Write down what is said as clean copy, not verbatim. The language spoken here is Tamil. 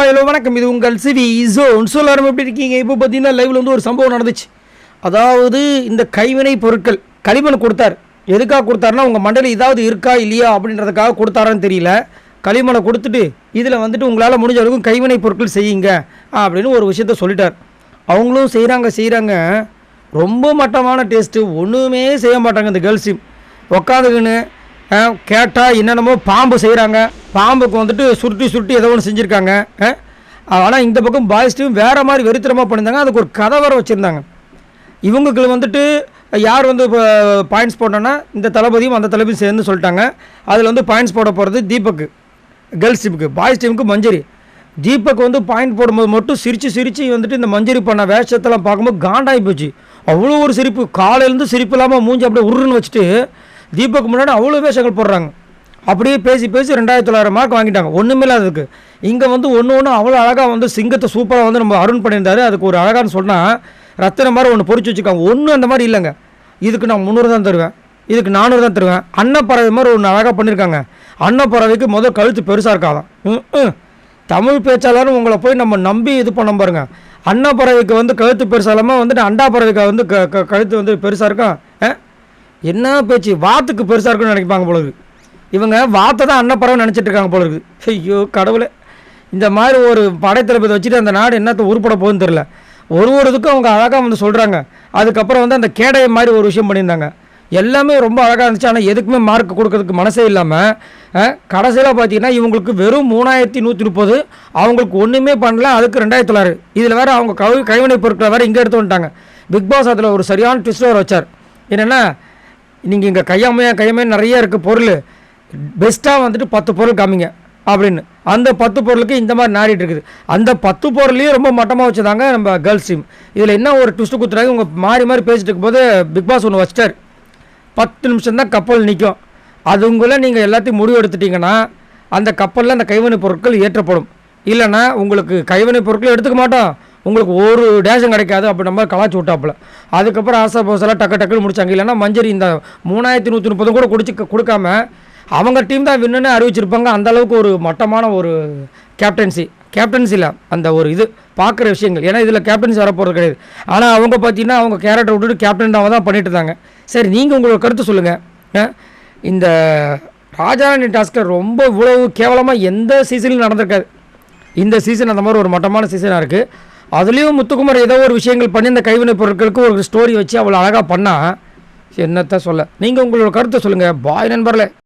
ஹலோ வணக்கம். இது உங்கள் சிவி ஜோன். எல்லாரும் எப்படி இருக்கீங்க? இப்போ பார்த்தீங்கன்னா லைவில் வந்து ஒரு சம்பவம் நடந்துச்சு. அதாவது இந்த கைவினை பொருட்கள் களிமண் கொடுத்தார். எதுக்காக கொடுத்தாருன்னா உங்கள் மண்டையில் ஏதாவது இருக்கா இல்லையா அப்படின்றதுக்காக கொடுத்தாரான்னு தெரியல. களிமண்ணை கொடுத்துட்டு இதில் வந்துட்டு உங்களால் முடிஞ்ச அளவுக்கு கைவினை பொருட்கள் செய்யுங்க அப்படின்னு ஒரு விஷயத்த சொல்லிட்டார். அவங்களும் செய்கிறாங்க. ரொம்ப மட்டமான டேஸ்ட்டு, ஒன்றுமே செய்ய மாட்டாங்க. இந்த கேர்ள்ஸையும் உக்காந்துக்குன்னு கேட்டால் என்னென்னமோ பாம்பு செய்கிறாங்க. பாம்புக்கு வந்துட்டு சுருட்டி ஏதோ ஒன்று செஞ்சுருக்காங்க. ஆனால் இந்த பக்கம் பாய்ஸ்ட்டும் வேறு மாதிரி வெறித்தனமாக பண்ணியிருந்தாங்க. அதுக்கு ஒரு கதை வர வச்சுருந்தாங்க. இவங்களுக்கு வந்துட்டு யார் வந்து இப்போ பாயிண்ட்ஸ் போட்டோன்னா இந்த தளபதியும் அந்த தளபதியும் சேர்ந்து சொல்லிட்டாங்க. அதில் வந்து பாயிண்ட்ஸ் போட போகிறது தீபக்கு கேர்ள்ஸ் டீமுக்கு, பாய்ஸ் டீமுக்கு மஞ்சரி. தீபக் வந்து பாயிண்ட் போடும்போது மட்டும் சிரித்து வந்துட்டு இந்த மஞ்சரி பண்ண வேஷத்தெல்லாம் பார்க்கும்போது காண்டாகி போச்சு. அவ்வளோ ஒரு சிரிப்பு, காலையிலேருந்து சிரிப்பு இல்லாமல் மூஞ்சி அப்படியே உருன்னு வச்சுட்டு தீபக் முன்னாடி அவ்வளோ வேஷங்கள் போடுறாங்க. அப்படியே பேசி 2900 மார்க் வாங்கிட்டாங்க. ஒன்றுமே இல்லாததுக்கு. இங்கே வந்து ஒன்று அவ்வளோ அழகாக வந்து சிங்கத்தை சூப்பராக வந்து நம்ம அருண் பண்ணியிருந்தாரு. அதுக்கு ஒரு அழகான்னு சொன்னால் ரத்தின மாதிரி ஒன்று பொறிச்சு வச்சுருக்காங்க. ஒன்றும் அந்த மாதிரி இல்லைங்க. இதுக்கு நான் 300 தான் தருவேன், இதுக்கு 400 தான் தருவேன். அன்னப்பறவை மாதிரி ஒன்று அழகாக பண்ணியிருக்காங்க. அன்னப்பறவைக்கு முதல் கழுத்து பெருசாக இருக்காதான். தமிழ் பேச்சாளரும் உங்களை போய் நம்ம நம்பி இது பண்ண பாருங்க. அன்னப்பறவைக்கு வந்து கழுத்து பெருசாக இல்லாமல் வந்துட்டு அண்டா பறவைக்கு வந்து கழுத்து வந்து பெருசாக இருக்கும். என்ன பேச்சு, வாத்துக்கு பெருசாக இருக்குன்னு நினைப்பாங்க போல இருக்குது. இவங்க வாத்தை தான் அன்னப்பறவை நினச்சிட்டு இருக்காங்க போல இருக்குது. ஐயோ கடவுளே, இந்த மாதிரி ஒரு படைத்தளபதி வச்சுட்டு அந்த நாடு என்னத்தை உருப்பட போகுதுன்னு தெரில. ஒரு இதுக்கும் அவங்க அழகாக வந்து சொல்கிறாங்க. அதுக்கப்புறம் வந்து அந்த கேடையை மாதிரி ஒரு விஷயம் பண்ணியிருந்தாங்க. எல்லாமே ரொம்ப அழகாக இருந்துச்சு. ஆனால் எதுக்குமே மார்க் கொடுக்கறதுக்கு மனசே இல்லாமல் கடைசியில் பார்த்தீங்கன்னா இவங்களுக்கு வெறும் 3130, அவங்களுக்கு ஒன்றுமே பண்ணல. அதுக்கு 2900. இதில் வேறு அவங்க கைவினை பொருட்களை வேறு இங்கே எடுத்து வந்துட்டாங்க. பிக் பாஸ் அதில் ஒரு சரியான ட்விஸ்ட் வர வச்சார். என்னென்னா, நீங்கள் இங்கே கையாமையாக நிறைய இருக்குது பொருள், பெஸ்ட்டாக வந்துட்டு 10 பொருள் காமிங்க அப்படின்னு. அந்த 10 பொருளுக்கு இந்த மாதிரி நாடிட்டு இருக்குது. அந்த 10 பொருளையும் ரொம்ப மட்டமாக வச்சுதாங்க நம்ம கேர்ள்ஸ் டீம். இதில் என்ன ஒரு ட்விஸ்ட்டு கொடுத்துறாங்க, இவங்க மாறி பேசிட்டு இருக்கும்போது பிக் பாஸ் ஒன்று வச்சிட்டார். 10 நிமிஷம் தான் கப்பல் நிற்கும். அதுங்குள்ளே நீங்கள் எல்லாத்தையும் முடிவு எடுத்துட்டிங்கன்னா அந்த கப்பலில் அந்த கைவினை பொருட்கள் ஏற்றப்படும். இல்லைன்னா உங்களுக்கு கைவினை பொருட்கள் எடுத்துக்க மாட்டோம், உங்களுக்கு ஒரு டேஷம் கிடைக்காது அப்படி நம்ம கலாச்சி விட்டாப்புல. அதுக்கப்புறம் ஆசா போசெல்லாம் டக்குன்னு முடிச்சாங்க. இல்லைன்னா மஞ்சரி இந்த 3130 கூட கொடுக்காம அவங்க டீம் தான் வின்னுன்னு அறிவிச்சிருப்பாங்க. அந்தளவுக்கு ஒரு மட்டமான ஒரு கேப்டன்சியில் அந்த ஒரு இது பார்க்குற விஷயங்கள். ஏன்னா இதில் கேப்டன்சி வரப்போகிறது கிடையாது. ஆனால் அவங்க பார்த்தீங்கன்னா அவங்க கேரக்டர் விட்டுட்டு கேப்டனாக தான் பண்ணிட்டு இருந்தாங்க. சரி, நீங்கள் உங்களோட கருத்து சொல்லுங்கள். இந்த ராஜாராணி டாஸ்கில் ரொம்ப இவ்வளவு கேவலமாக எந்த சீசன்லையும் நடந்திருக்காது. இந்த சீசன் அந்த மாதிரி ஒரு மட்டமான சீசனாக இருக்குது. அதுலேயும் முத்துக்குமார் ஏதோ ஒரு விஷயங்கள் பண்ணி இந்த கைவினை பொருட்களுக்கு ஒரு ஸ்டோரி வச்சு அவ்வளோ அழகாக பண்ணால் என்னத்தை சொல்ல. நீங்கள் உங்களோட கருத்தை சொல்லுங்கள். பாய் நண்பர்களே.